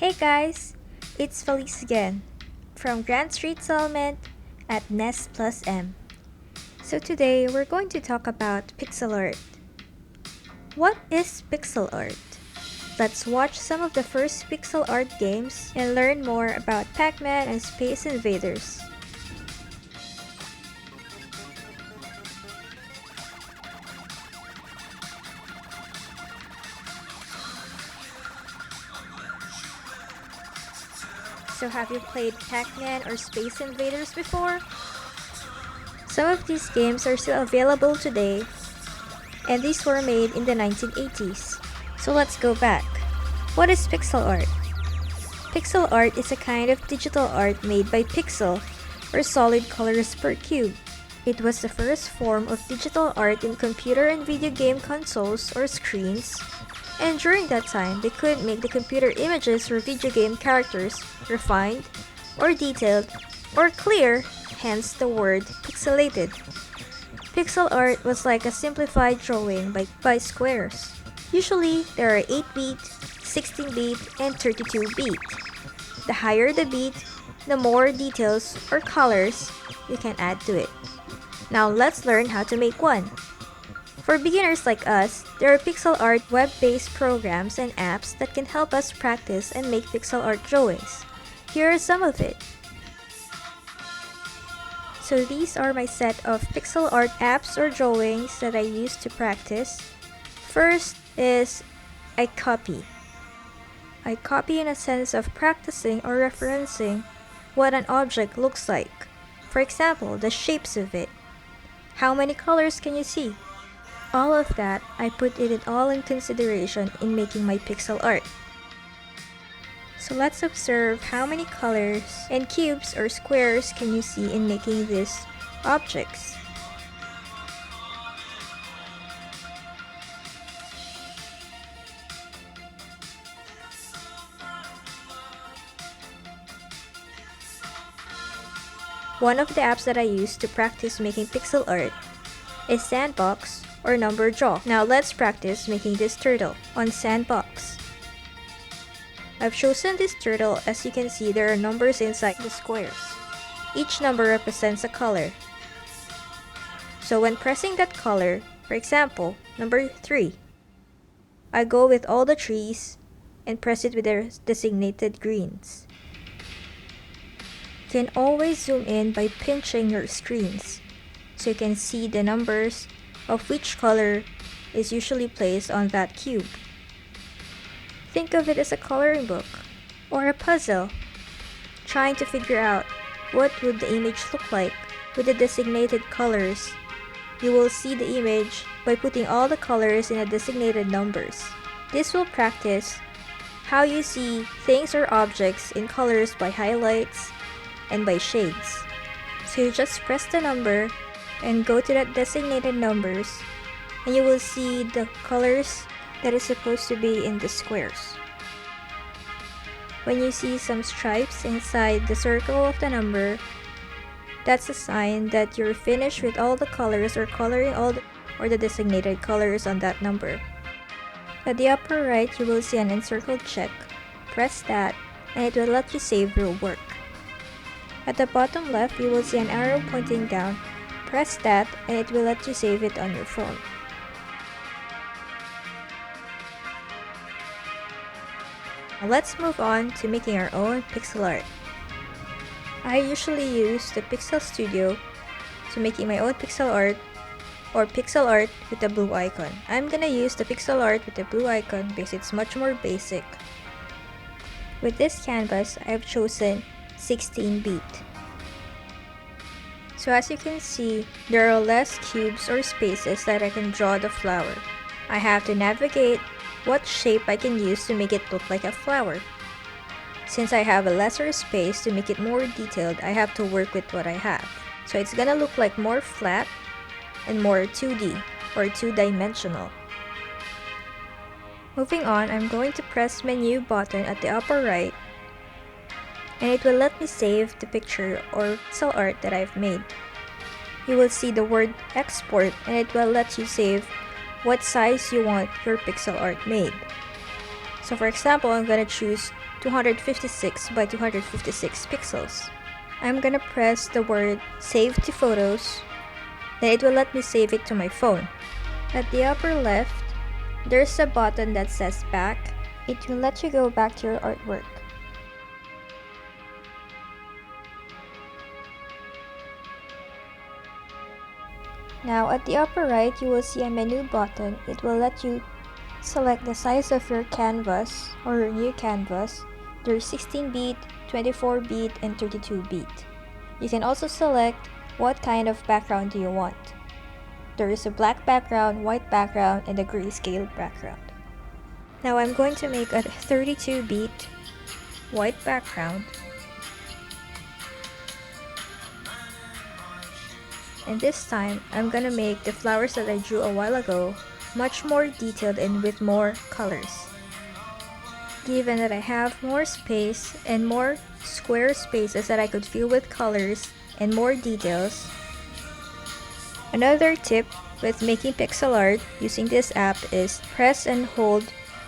Hey guys, it's Felize again from Grand Street Settlement at NEST+M. So today we're going to talk about pixel art. What is pixel art? Let's watch some of the first pixel art games and learn more about Pac-Man and Space Invaders. So have you played Pac-Man or Space Invaders before? Some of these games are still available today, and these were made in the 1980s. So let's go back. What is pixel art? Pixel art is a kind of digital art made by pixel, or solid colors per cube. It was the first form of digital art in computer and video game consoles or screens, and during that time, they couldn't make the computer images or video game characters refined, or detailed, or clear, hence the word pixelated. Pixel art was like a simplified drawing by squares. Usually, there are 8-bit, 16-bit, and 32-bit. The higher the bit, the more details or colors you can add to it. Now let's learn how to make one. For beginners like us, there are pixel art web-based programs and apps that can help us practice and make pixel art drawings. Here are some of it. So these are my set of pixel art apps or drawings that I use to practice. First is I copy. I copy in a sense of practicing or referencing what an object looks like. For example, the shapes of it. How many colors can you see? All of that, I put it all in consideration in making my pixel art. So let's observe how many colors and cubes or squares can you see in making these objects. One of the apps that I use to practice making pixel art is Sandbox or Number Draw. Now let's practice making this turtle on Sandbox. I've chosen this turtle. As you can see, there are numbers inside the squares. Each number represents a color. So when pressing that color, for example, number 3, I go with all the trees and press it with their designated greens. You can always zoom in by pinching your screens, so you can see the numbers of which color is usually placed on that cube. Think of it as a coloring book or a puzzle, trying to figure out what would the image look like with the designated colors. You will see the image by putting all the colors in the designated numbers. This will practice how you see things or objects in colors by highlights and by shades. So you just press the number and go to that designated numbers, and you will see the colors that is supposed to be in the squares. When you see some stripes inside the circle of the number, that's a sign that you're finished with all the colors or coloring all the designated colors on that number. At the upper right, you will see an encircled check. Press that, and it will let you save your work. At the bottom left, you will see an arrow pointing down. Press that, and it will let you save it on your phone. Now let's move on to making our own pixel art. I usually use the Pixel Studio to making my own pixel art, or pixel art with the blue icon. I'm gonna use the pixel art with the blue icon because it's much more basic. With this canvas, I've chosen 16-bit. So as you can see, there are less cubes or spaces that I can draw the flower. I have to navigate what shape I can use to make it look like a flower. Since I have a lesser space to make it more detailed, I have to work with what I have. So it's gonna look like more flat and more 2D or two-dimensional. Moving on, I'm going to press menu button at the upper right, and it will let me save the picture or pixel art that I've made. You will see the word export, and it will let you save what size you want your pixel art made. So for example, I'm gonna choose 256 by 256 pixels. I'm gonna press the word Save to Photos, then it will let me save it to my phone. At the upper left, there's a button that says Back. It will let you go back to your artwork. Now at the upper right, you will see a menu button. It will let you select the size of your canvas or your new canvas. There's 16-bit, 24-bit, and 32-bit. You can also select what kind of background do you want. There is a black background, white background, and a grayscale background. Now I'm going to make a 32-bit white background. And this time, I'm gonna make the flowers that I drew a while ago much more detailed and with more colors. Given that I have more space and more square spaces that I could fill with colors and more details. Another tip with making pixel art using this app is press and hold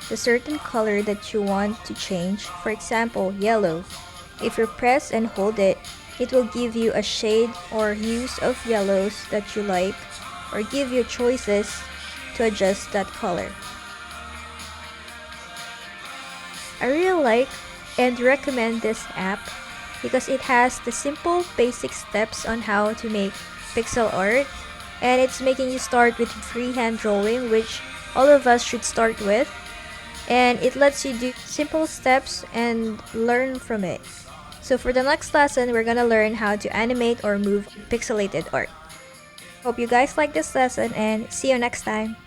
the certain color that you want to change. For example, yellow. If you press and hold it, it will give you a shade or hues of yellows that you like, or give you choices to adjust that color. I really like and recommend this app because it has the simple basic steps on how to make pixel art, and it's making you start with freehand drawing, which all of us should start with, and it lets you do simple steps and learn from it. So for the next lesson, we're gonna learn how to animate or move pixelated art. Hope you guys like this lesson and see you next time.